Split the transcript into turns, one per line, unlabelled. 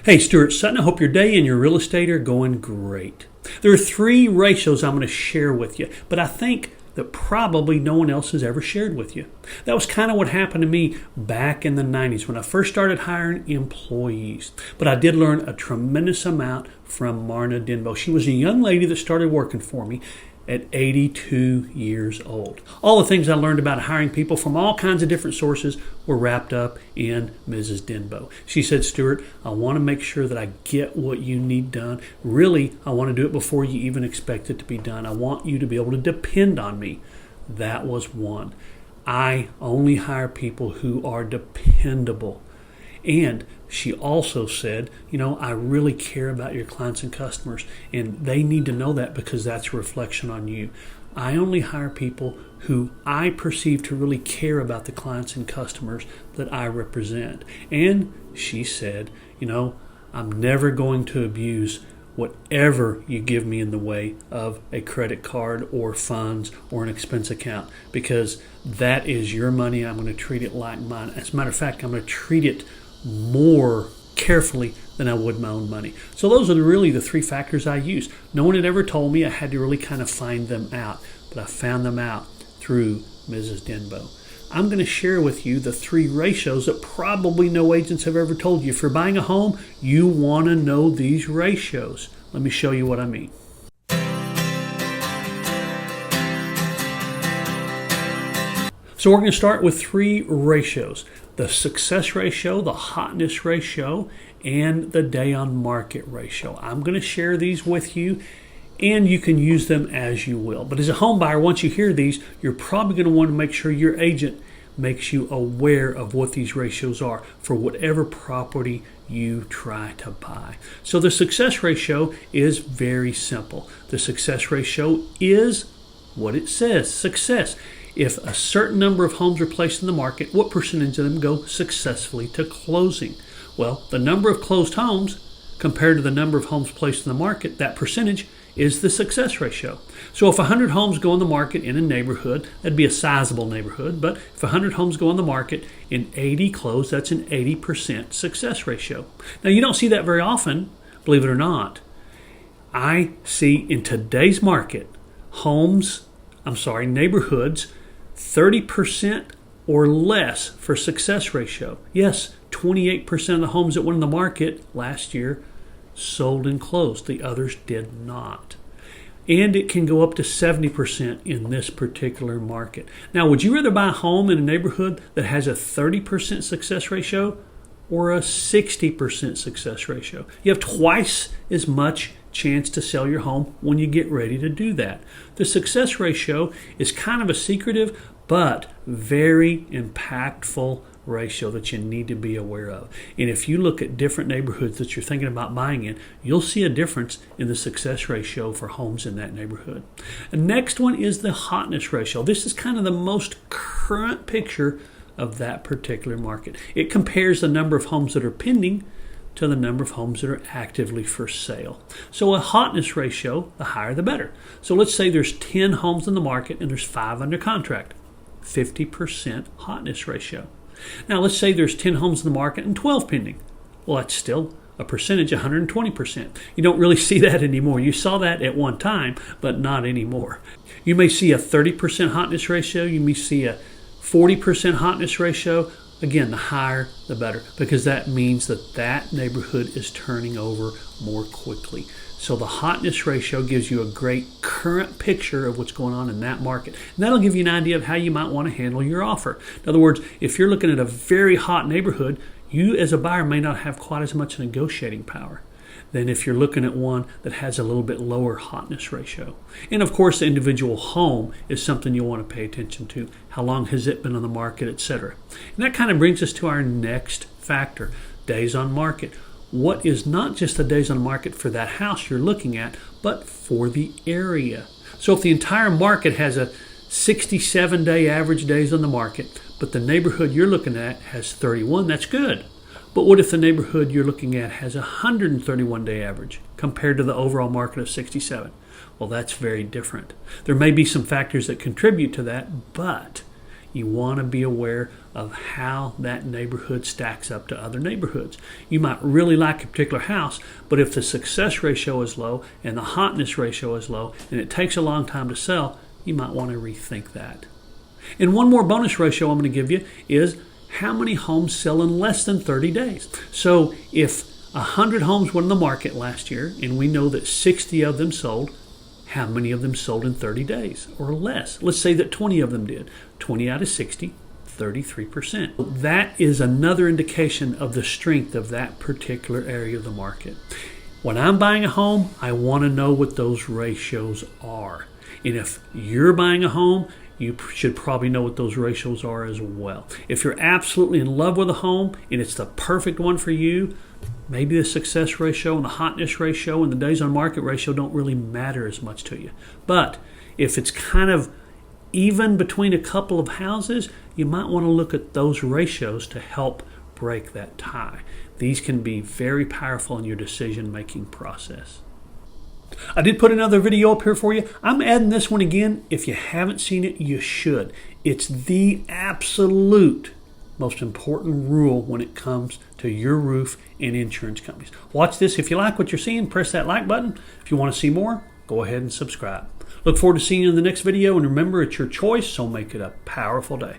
Hey, Stuart Sutton, I hope your day and your real estate are going great. There are three ratios I'm going to share with you, but I think that probably no one else has ever shared with you. That was kind of what happened to me back in the 90s when I first started hiring employees. But I did learn a tremendous amount from Marna Denbo. She was a young lady that started working for me at 82 years old. All the things I learned about hiring people from all kinds of different sources were wrapped up in Mrs. Denbo. She said, Stuart, I want to make sure that I get what you need done. Really, I want to do it before you even expect it to be done. I want you to be able to depend on me. That was one. I only hire people who are dependable. And she also said, I really care about your clients and customers, and they need to know that because that's a reflection on you. I only hire people who I perceive to really care about the clients and customers that I represent. And she said, I'm never going to abuse whatever you give me in the way of a credit card or funds or an expense account, because that is your money. I'm going to treat it like mine. As a matter of fact, I'm going to treat it more carefully than I would my own money. So those are really the three factors I use. No one had ever told me. I had to really kind of find them out, but I found them out through Mrs. Denbo. I'm going to share with you the three ratios that probably no agents have ever told you. If you're buying a home, you want to know these ratios. Let me show you what I mean. So we're going to start with three ratios: the success ratio, the hotness ratio, and the day on market ratio. I'm going to share these with you, and you can use them as you will. But as a home buyer, once you hear these, you're probably going to want to make sure your agent makes you aware of what these ratios are for whatever property you try to buy. So the success ratio is very simple. The success ratio is what it says, success. If a certain number of homes are placed in the market, what percentage of them go successfully to closing? Well, the number of closed homes compared to the number of homes placed in the market, that percentage is the success ratio. So if 100 homes go on the market in a neighborhood, that'd be a sizable neighborhood, but if 100 homes go on the market and 80 close, that's an 80% success ratio. Now, you don't see that very often, believe it or not. I see in today's market, neighborhoods, 30% or less for success ratio. Yes, 28% of the homes that went in the market last year sold and closed. The others did not. And it can go up to 70% in this particular market. Now, would you rather buy a home in a neighborhood that has a 30% success ratio or a 60% success ratio? You have twice as much chance to sell your home when you get ready to do that. The success ratio is kind of a secretive but very impactful ratio that you need to be aware of. And if you look at different neighborhoods that you're thinking about buying in, you'll see a difference in the success ratio for homes in that neighborhood. The next one is the hotness ratio. This is kind of the most current picture of that particular market. It compares the number of homes that are pending to the number of homes that are actively for sale. So a hotness ratio, the higher the better. So let's say there's 10 homes in the market and there's 5 under contract. 50% hotness ratio. Now let's say there's 10 homes in the market and 12 pending. Well, that's still a percentage, 120%. You don't really see that anymore. You saw that at one time, but not anymore. You may see a 30% hotness ratio. You may see a 40% hotness ratio. Again, the higher, the better, because that means that that neighborhood is turning over more quickly. So the hotness ratio gives you a great current picture of what's going on in that market. And that'll give you an idea of how you might want to handle your offer. In other words, if you're looking at a very hot neighborhood, you as a buyer may not have quite as much negotiating power than if you're looking at one that has a little bit lower hotness ratio. And of course, the individual home is something you'll want to pay attention to. How long has it been on the market, etc. And that kind of brings us to our next factor, days on market. What is not just the days on market for that house you're looking at, but for the area. So if the entire market has a 67-day average days on the market, but the neighborhood you're looking at has 31, that's good. But what if the neighborhood you're looking at has a 131-day average compared to the overall market of 67? Well, that's very different. There may be some factors that contribute to that, but You want to be aware of how that neighborhood stacks up to other neighborhoods. You might really like a particular house, but if the success ratio is low and the hotness ratio is low and it takes a long time to sell, you might want to rethink that. And one more bonus ratio I'm going to give you is how many homes sell in less than 30 days. So if 100 homes were in the market last year and we know that 60 of them sold, how many of them sold in 30 days or less? Let's say that 20 of them did. 20 out of 60, 33%. That is another indication of the strength of that particular area of the market. When I'm buying a home, I want to know what those ratios are. And if you're buying a home, you should probably know what those ratios are as well. If you're absolutely in love with a home and it's the perfect one for you, maybe the success ratio and the hotness ratio and the days on market ratio don't really matter as much to you. But if it's kind of even between a couple of houses, you might want to look at those ratios to help break that tie. These can be very powerful in your decision-making process. I did put another video up here for you. I'm adding this one again. If you haven't seen it, you should. It's the absolute most important rule when it comes to your roof and insurance companies. Watch this. If you like what you're seeing, press that like button. If you want to see more, go ahead and subscribe. Look forward to seeing you in the next video, and remember, it's your choice, so make it a powerful day.